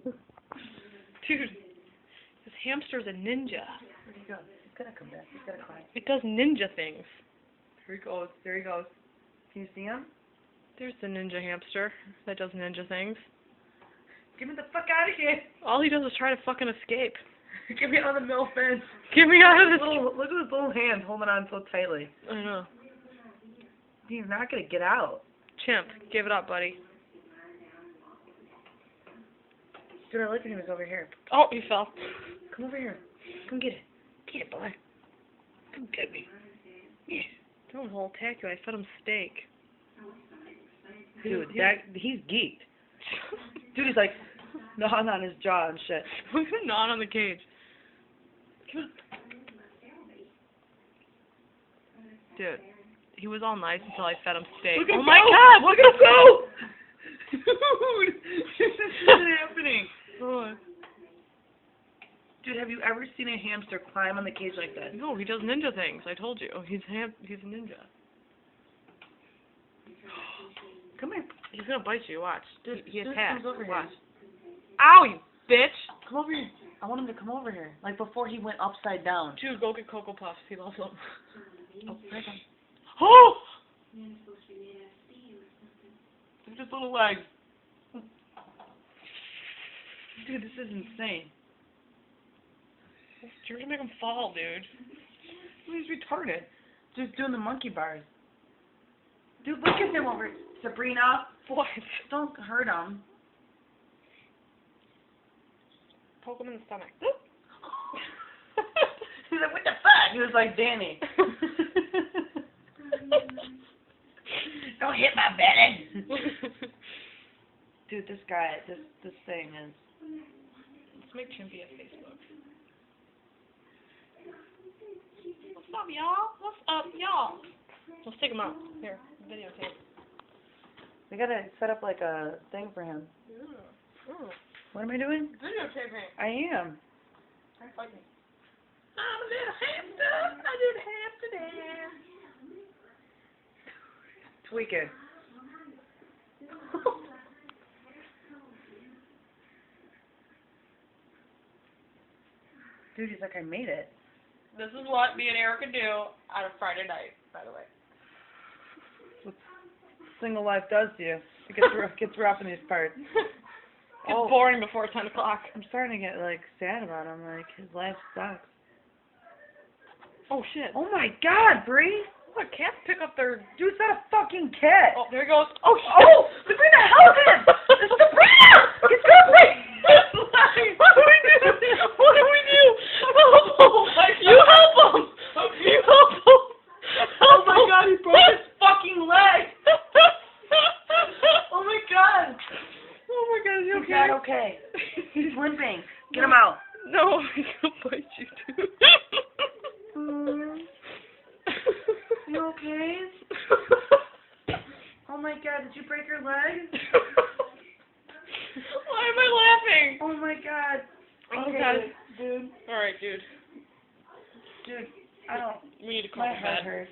Dude, this hamster's a ninja. Where'd he go? He's gonna come back. He's gonna climb. It does ninja things. Here he goes. There he goes. Can you see him? There's the ninja hamster that does ninja things. Get me the fuck out of here! All he does is try to fucking escape. Get me out of the milf fence. Get me out of this. Look at his little hand holding on so tightly. I know. He's not gonna get out. Chimp, give it up, buddy. Dude, I like when he was over here. Oh, he fell. Come over here. Come get it. Get it, boy. Come get me. Yeah. Don't hold attack you. I fed him steak. Dude, he's geeked. Dude, he's like gnawing on his jaw and shit. Look at gnawing on the cage. Dude, he was all nice until I fed him steak. Look at Oh my go! god! Look at him go! Dude, this isn't happening. Oh. Dude, have you ever seen a hamster climb on the cage like that? No, he does ninja things. I told you. He's a ninja. Come here. He's gonna bite you. Watch. Dude, he dude attacks. comes over here. Watch. Ow, you bitch! Come over here. I want him to come over here. Like before he went upside down. Dude, go get Cocoa Puffs. He loves them. Oh, right on. Oh! Look at his little legs. Dude, this is insane. You're gonna make him fall, dude. He's retarded. Just doing the monkey bars. Dude, look at him over. Sabrina. What? Don't hurt him. Poke him in the stomach. He's like, what the fuck? He was like Danny. Don't hit my belly. Dude, this guy, this thing is. Let's make Chimpy a Facebook. What's up, y'all? What's up, y'all? Let's take him out. Here, videotape. We gotta set up like a thing for him. Ooh. What am I doing? Videotaping. I am. Try to fight me. I'm a little hamster. I did hamster dance. Tweaking. Dude, he's like, I made it. This is what me and Erica do on a Friday night, by the way. What single life does to you. It gets rough in these parts. It's boring before 10 o'clock. I'm starting to get, like, sad about him. Like, his life sucks. Oh, shit. Oh, my God, Bree. What, cats pick up their... Dude, it's not a fucking cat. Oh, there he goes. Oh, oh, Sabrina, help him! It's Sabrina! It's Sabrina! What do we do? What do we do? Help him! You help him! You help him! Oh, my God, he broke his fucking leg! Oh, my God. Oh, my God, is he He's okay? not okay. He's limping. Get him out. No, he's gonna bite you, too. You okay? Oh my God, did you break your leg? Why am I laughing? Oh my God. Oh, Okay, God. dude. Alright, dude. Dude, I don't. We need to My call the head vet. hurts.